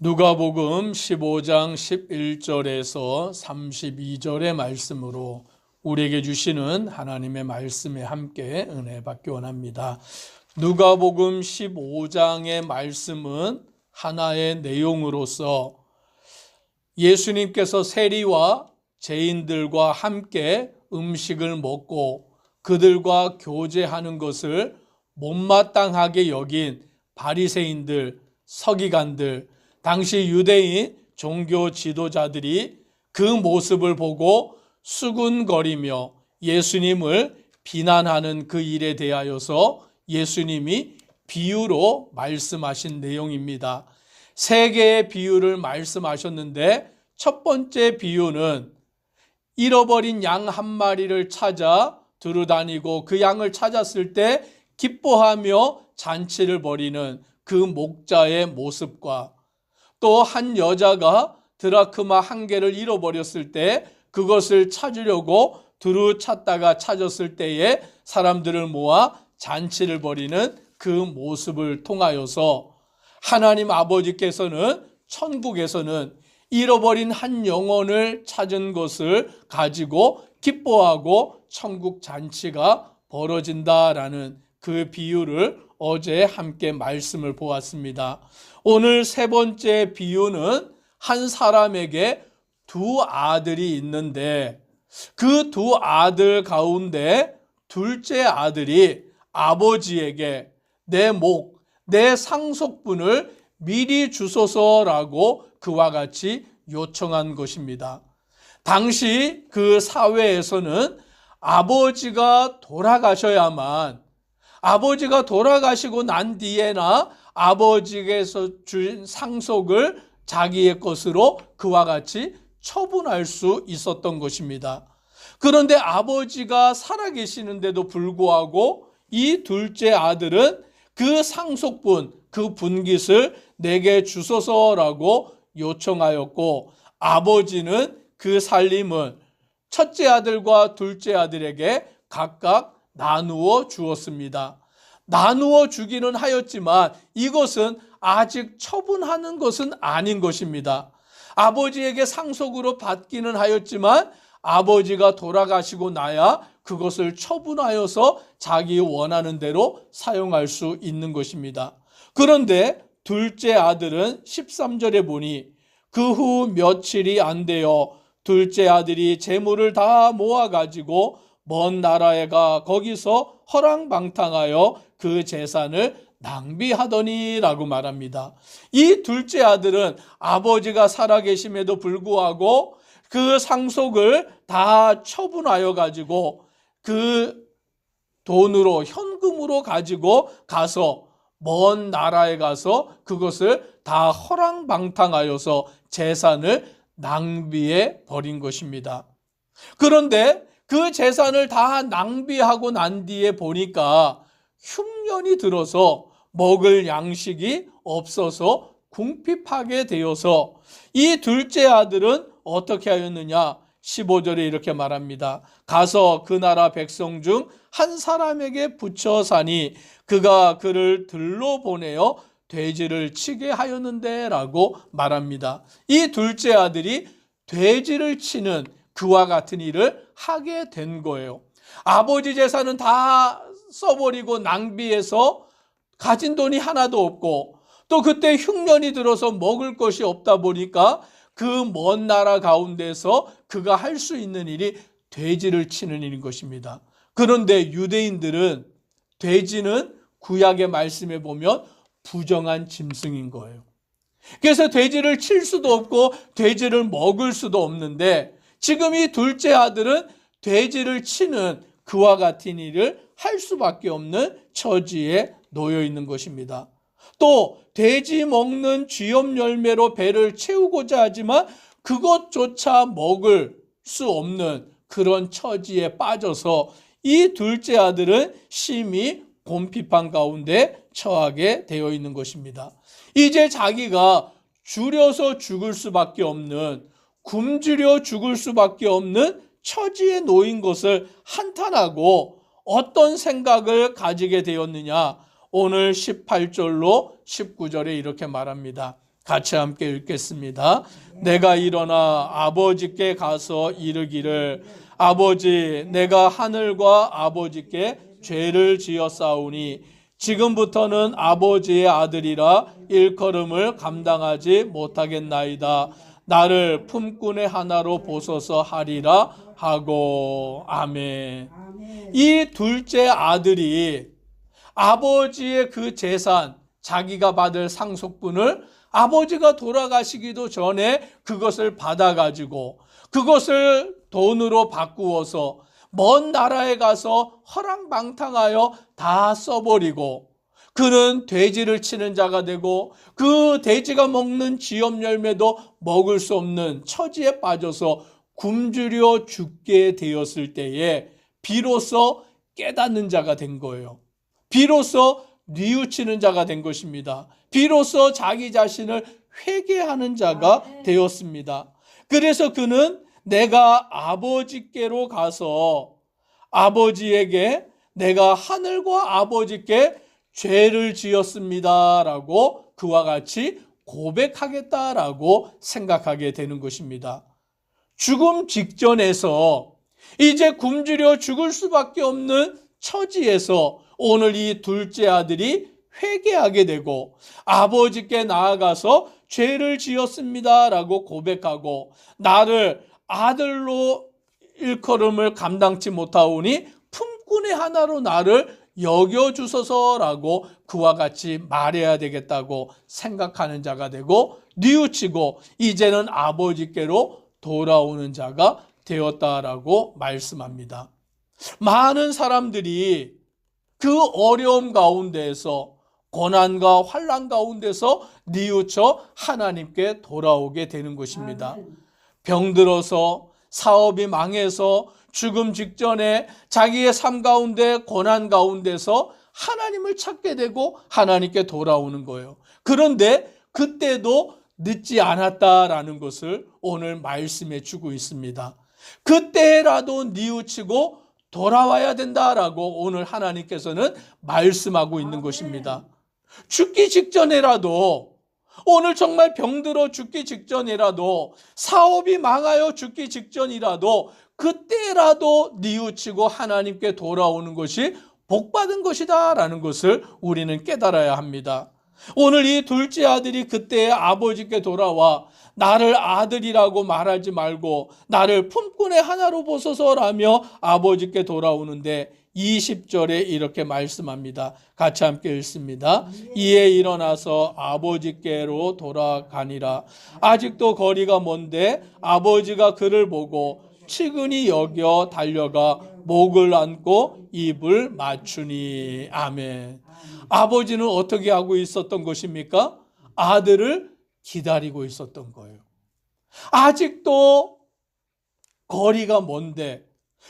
누가복음 15장 11절에서 32절의 말씀으로 우리에게 주시는 하나님의 말씀에 함께 은혜 받기 원합니다. 누가복음 15장의 말씀은 하나의 내용으로서 예수님께서 세리와 죄인들과 함께 음식을 먹고 그들과 교제하는 것을 못마땅하게 여긴 바리새인들, 서기관들, 당시 유대인 종교 지도자들이 그 모습을 보고 수군거리며 예수님을 비난하는 그 일에 대하여서 예수님이 비유로 말씀하신 내용입니다. 세 개의 비유를 말씀하셨는데 첫 번째 비유는 잃어버린 양 한 마리를 찾아 두루다니고 그 양을 찾았을 때 기뻐하며 잔치를 벌이는 그 목자의 모습과 또 한 여자가 드라크마 한 개를 잃어버렸을 때 그것을 찾으려고 두루 찾다가 찾았을 때에 사람들을 모아 잔치를 벌이는 그 모습을 통하여서 하나님 아버지께서는 천국에서는 잃어버린 한 영혼을 찾은 것을 가지고 기뻐하고 천국 잔치가 벌어진다라는 그 비유를 어제 함께 말씀을 보았습니다. 오늘 세 번째 비유는 한 사람에게 두 아들이 있는데 그 두 아들 가운데 둘째 아들이 아버지에게 내 상속분을 미리 주소서라고 그와 같이 요청한 것입니다. 당시 그 사회에서는 아버지가 돌아가셔야만 아버지가 돌아가시고 난 뒤에나 아버지께서 준 상속을 자기의 것으로 그와 같이 처분할 수 있었던 것입니다. 그런데 아버지가 살아계시는데도 불구하고 이 둘째 아들은 그 상속분, 그 분깃을 내게 주소서라고 요청하였고 아버지는 그 살림을 첫째 아들과 둘째 아들에게 각각 나누어 주었습니다. 나누어 주기는 하였지만 이것은 아직 처분하는 것은 아닌 것입니다. 아버지에게 상속으로 받기는 하였지만 아버지가 돌아가시고 나야 그것을 처분하여서 자기 원하는 대로 사용할 수 있는 것입니다. 그런데 둘째 아들은 13절에 보니 그 후 며칠이 안 되어 둘째 아들이 재물을 다 모아가지고 먼 나라에 가 거기서 허랑방탕하여 그 재산을 낭비하더니라고 말합니다. 이 둘째 아들은 아버지가 살아계심에도 불구하고 그 상속을 다 처분하여 가지고 그 돈으로 현금으로 가지고 가서 먼 나라에 가서 그것을 다 허랑방탕하여서 재산을 낭비해 버린 것입니다. 그런데 그 재산을 다 낭비하고 난 뒤에 보니까 흉년이 들어서 먹을 양식이 없어서 궁핍하게 되어서 이 둘째 아들은 어떻게 하였느냐? 15절에 이렇게 말합니다. 가서 그 나라 백성 중 한 사람에게 붙여 사니 그가 그를 들로 보내어 돼지를 치게 하였는데 라고 말합니다. 이 둘째 아들이 돼지를 치는 그와 같은 일을 하게 된 거예요. 아버지 재산은 다 써버리고 낭비해서 가진 돈이 하나도 없고 또 그때 흉년이 들어서 먹을 것이 없다 보니까 그 먼 나라 가운데서 그가 할 수 있는 일이 돼지를 치는 일인 것입니다. 그런데 유대인들은 돼지는 구약의 말씀에 보면 부정한 짐승인 거예요. 그래서 돼지를 칠 수도 없고 돼지를 먹을 수도 없는데 지금 이 둘째 아들은 돼지를 치는 그와 같은 일을 할 수밖에 없는 처지에 놓여 있는 것입니다. 또 돼지 먹는 쥐염 열매로 배를 채우고자 하지만 그것조차 먹을 수 없는 그런 처지에 빠져서 이 둘째 아들은 심히 곤핍한 가운데 처하게 되어 있는 것입니다. 이제 자기가 줄여서 죽을 수밖에 없는, 굶주려 죽을 수밖에 없는 처지에 놓인 것을 한탄하고 어떤 생각을 가지게 되었느냐? 오늘 18절로 19절에 이렇게 말합니다. 같이 함께 읽겠습니다. 내가 일어나 아버지께 가서 이르기를 아버지 내가 하늘과 아버지께 죄를 지었사오니 지금부터는 아버지의 아들이라 일컬음을 감당하지 못하겠나이다. 나를 품꾼의 하나로 보소서 하리라 하고. 아멘. 이 둘째 아들이 아버지의 그 재산, 자기가 받을 상속분을 아버지가 돌아가시기도 전에 그것을 받아가지고 그것을 돈으로 바꾸어서 먼 나라에 가서 허랑방탕하여 다 써버리고 그는 돼지를 치는 자가 되고 그 돼지가 먹는 지엽 열매도 먹을 수 없는 처지에 빠져서 굶주려 죽게 되었을 때에 비로소 깨닫는 자가 된 거예요. 비로소 뉘우치는 자가 된 것입니다. 비로소 자기 자신을 회개하는 자가 되었습니다. 그래서 그는 내가 아버지께로 가서 아버지에게 내가 하늘과 아버지께 죄를 지었습니다라고 그와 같이 고백하겠다라고 생각하게 되는 것입니다. 죽음 직전에서 이제 굶주려 죽을 수밖에 없는 처지에서 오늘 이 둘째 아들이 회개하게 되고 아버지께 나아가서 죄를 지었습니다라고 고백하고 나를 아들로 일컬음을 감당치 못하오니 품꾼의 하나로 나를 여겨주소서라고 그와 같이 말해야 되겠다고 생각하는 자가 되고 뉘우치고 이제는 아버지께로 돌아오는 자가 되었다라고 말씀합니다. 많은 사람들이 그 어려움 가운데에서 고난과 환난 가운데서 뉘우쳐 하나님께 돌아오게 되는 것입니다. 병들어서 사업이 망해서 죽음 직전에 자기의 삶 가운데 고난 가운데서 하나님을 찾게 되고 하나님께 돌아오는 거예요. 그런데 그때도 늦지 않았다라는 것을 오늘 말씀해 주고 있습니다. 그때라도 뉘우치고 돌아와야 된다라고 오늘 하나님께서는 말씀하고 있는 것입니다. 죽기 직전에라도 오늘 정말 병들어 죽기 직전이라도 사업이 망하여 죽기 직전이라도 그때라도 뉘우치고 하나님께 돌아오는 것이 복받은 것이다 라는 것을 우리는 깨달아야 합니다. 오늘 이 둘째 아들이 그때 아버지께 돌아와 나를 아들이라고 말하지 말고 나를 품꾼의 하나로 보소서라며 아버지께 돌아오는데 20절에 이렇게 말씀합니다. 같이 함께 읽습니다. 이에 일어나서 아버지께로 돌아가니라. 아직도 거리가 먼데 아버지가 그를 보고 측은히 여겨 달려가 목을 안고 입을 맞추니. 아멘. 아버지는 어떻게 하고 있었던 것입니까? 아들을 기다리고 있었던 거예요. 아직도 거리가 먼데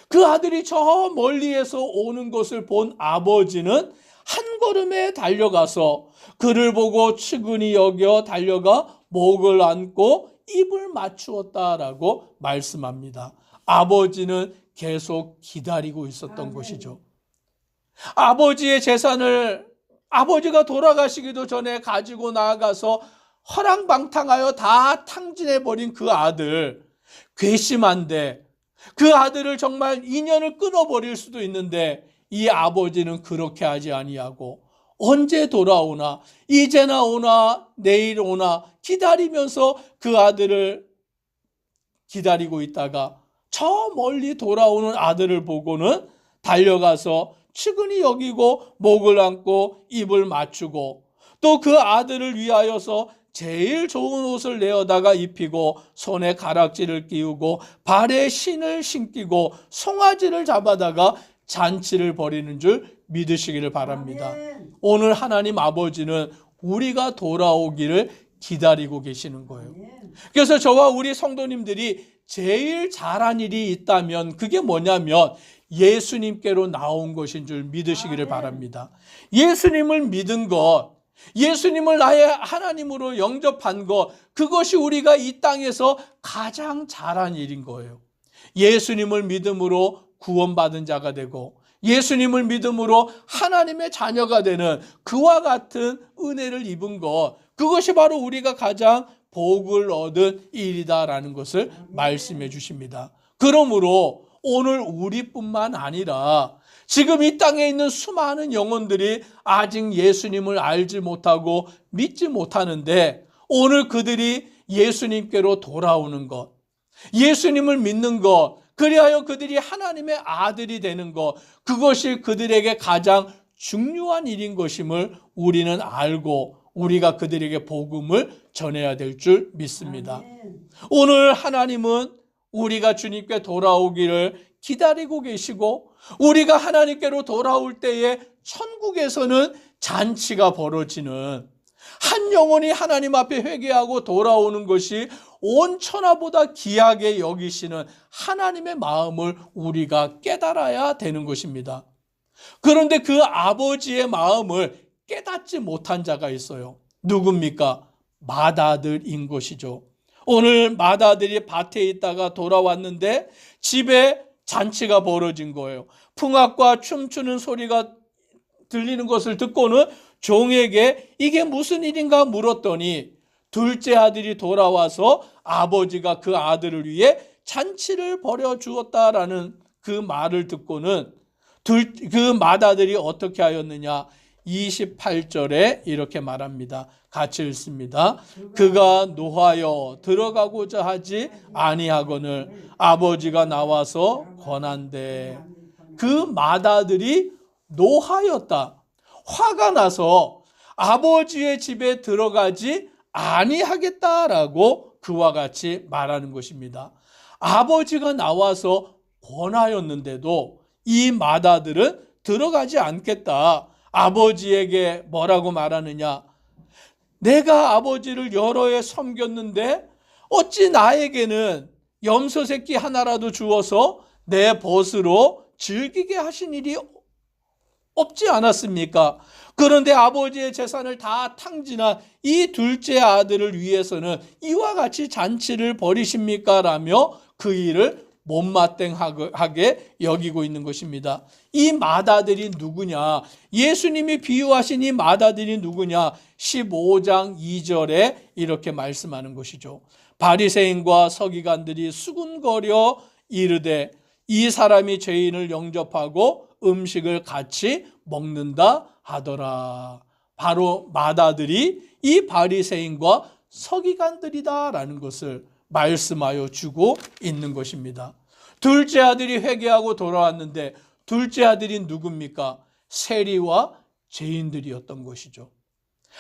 그 아들이 저 멀리에서 오는 것을 본 아버지는 한 걸음에 달려가서 그를 보고 측은히 여겨 달려가 목을 안고 입을 맞추었다라고 말씀합니다. 아버지는 계속 기다리고 있었던 것이죠. 아버지의 재산을 아버지가 돌아가시기도 전에 가지고 나아가서 허랑방탕하여 다 탕진해버린 그 아들, 괘씸한데 그 아들을 정말 인연을 끊어버릴 수도 있는데 이 아버지는 그렇게 하지 아니하고 언제 돌아오나, 이제나 오나, 내일 오나 기다리면서 그 아들을 기다리고 있다가 저 멀리 돌아오는 아들을 보고는 달려가서 측은히 여기고 목을 안고 입을 맞추고 또 그 아들을 위하여서 제일 좋은 옷을 내어다가 입히고 손에 가락지를 끼우고 발에 신을 신기고 송아지를 잡아다가 잔치를 벌이는 줄 믿으시기를 바랍니다. 아멘. 오늘 하나님 아버지는 우리가 돌아오기를 기다리고 계시는 거예요. 그래서 저와 우리 성도님들이 제일 잘한 일이 있다면 그게 뭐냐면 예수님께로 나온 것인 줄 믿으시기를 바랍니다. 예수님을 믿은 것, 예수님을 나의 하나님으로 영접한 것, 그것이 우리가 이 땅에서 가장 잘한 일인 거예요. 예수님을 믿음으로 구원받은 자가 되고 예수님을 믿음으로 하나님의 자녀가 되는 그와 같은 은혜를 입은 것, 그것이 바로 우리가 가장 복을 얻은 일이다라는 것을 말씀해 주십니다. 그러므로 오늘 우리뿐만 아니라 지금 이 땅에 있는 수많은 영혼들이 아직 예수님을 알지 못하고 믿지 못하는데 오늘 그들이 예수님께로 돌아오는 것, 예수님을 믿는 것, 그리하여 그들이 하나님의 아들이 되는 것, 그것이 그들에게 가장 중요한 일인 것임을 우리는 알고 우리가 그들에게 복음을 전해야 될 줄 믿습니다. 오늘 하나님은 우리가 주님께 돌아오기를 기다리고 계시고 우리가 하나님께로 돌아올 때에 천국에서는 잔치가 벌어지는, 한 영혼이 하나님 앞에 회개하고 돌아오는 것이 온 천하보다 귀하게 여기시는 하나님의 마음을 우리가 깨달아야 되는 것입니다. 그런데 그 아버지의 마음을 깨닫지 못한 자가 있어요. 누굽니까? 맏아들인 것이죠. 오늘 맏아들이 밭에 있다가 돌아왔는데 집에 잔치가 벌어진 거예요. 풍악과 춤추는 소리가 들리는 것을 듣고는 종에게 이게 무슨 일인가 물었더니 둘째 아들이 돌아와서 아버지가 그 아들을 위해 잔치를 벌여 주었다라는 그 말을 듣고는 그 맏아들이 어떻게 하였느냐? 28절에 이렇게 말합니다. 같이 읽습니다. 그가 노하여 들어가고자 하지 아니하거늘 아버지가 나와서 권한대. 그 맏아들이 노하였다. 화가 나서 아버지의 집에 들어가지 아니하겠다라고 그와 같이 말하는 것입니다. 아버지가 나와서 권하였는데도 이 맏아들은 들어가지 않겠다. 아버지에게 뭐라고 말하느냐? 내가 아버지를 여러 해 섬겼는데 어찌 나에게는 염소 새끼 하나라도 주어서 내 벗으로 즐기게 하신 일이 없지 않았습니까? 그런데 아버지의 재산을 다 탕진한 이 둘째 아들을 위해서는 이와 같이 잔치를 벌이십니까? 라며 그 일을 못마땅하게 여기고 있는 것입니다. 이 맏아들이 누구냐? 예수님이 비유하신 이 맏아들이 누구냐? 15장 2절에 이렇게 말씀하는 것이죠. 바리새인과 서기관들이 수군거려 이르되 이 사람이 죄인을 영접하고 음식을 같이 먹는다 하더라. 바로 맏아들이 이 바리새인과 서기관들이다라는 것을 말씀하여 주고 있는 것입니다. 둘째 아들이 회개하고 돌아왔는데 둘째 아들이 누굽니까? 세리와 죄인들이었던 것이죠.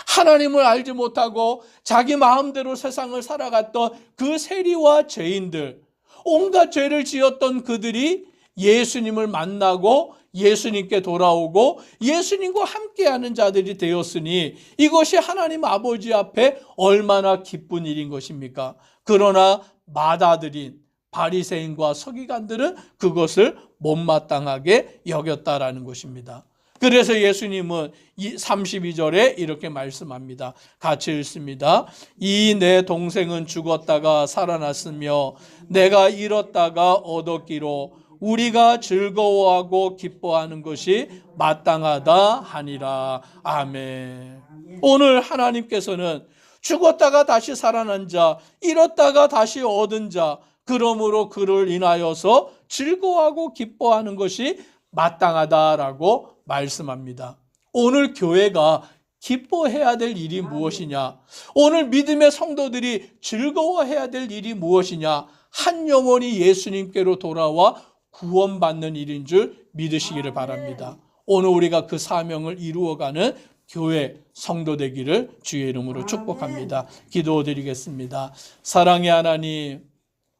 하나님을 알지 못하고 자기 마음대로 세상을 살아갔던 그 세리와 죄인들, 온갖 죄를 지었던 그들이 예수님을 만나고 예수님께 돌아오고 예수님과 함께하는 자들이 되었으니 이것이 하나님 아버지 앞에 얼마나 기쁜 일인 것입니까? 그러나 맏아들인 바리새인과 서기관들은 그것을 못마땅하게 여겼다라는 것입니다. 그래서 예수님은 32절에 이렇게 말씀합니다. 같이 읽습니다. 이 내 동생은 죽었다가 살아났으며 내가 잃었다가 얻었기로 우리가 즐거워하고 기뻐하는 것이 마땅하다 하니라. 아멘. 오늘 하나님께서는 죽었다가 다시 살아난 자, 잃었다가 다시 얻은 자, 그러므로 그를 인하여서 즐거워하고 기뻐하는 것이 마땅하다라고 말씀합니다. 오늘 교회가 기뻐해야 될 일이 무엇이냐? 오늘 믿음의 성도들이 즐거워해야 될 일이 무엇이냐? 한 영혼이 예수님께로 돌아와 구원받는 일인 줄 믿으시기를 바랍니다. 오늘 우리가 그 사명을 이루어가는 교회 성도 되기를 주의 이름으로 축복합니다. 기도드리겠습니다. 사랑의 하나님,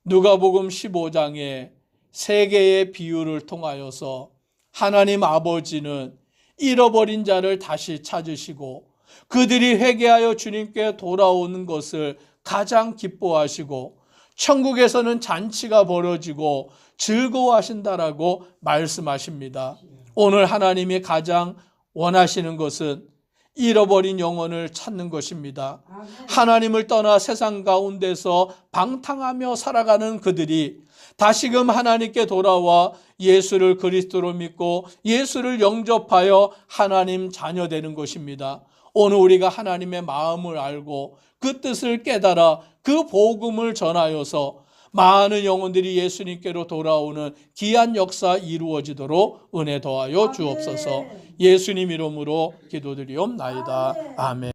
누가복음 15장에 세 개의 비유를 통하여서 하나님 아버지는 잃어버린 자를 다시 찾으시고 그들이 회개하여 주님께 돌아오는 것을 가장 기뻐하시고 천국에서는 잔치가 벌어지고 즐거워하신다라고 말씀하십니다. 오늘 하나님이 가장 원하시는 것은 잃어버린 영혼을 찾는 것입니다. 하나님을 떠나 세상 가운데서 방탕하며 살아가는 그들이 다시금 하나님께 돌아와 예수를 그리스도로 믿고 예수를 영접하여 하나님 자녀 되는 것입니다. 오늘 우리가 하나님의 마음을 알고 그 뜻을 깨달아 그 복음을 전하여서 많은 영혼들이 예수님께로 돌아오는 귀한 역사 이루어지도록 은혜 더하여 주옵소서. 예수님 이름으로 기도드리옵나이다. 아멘.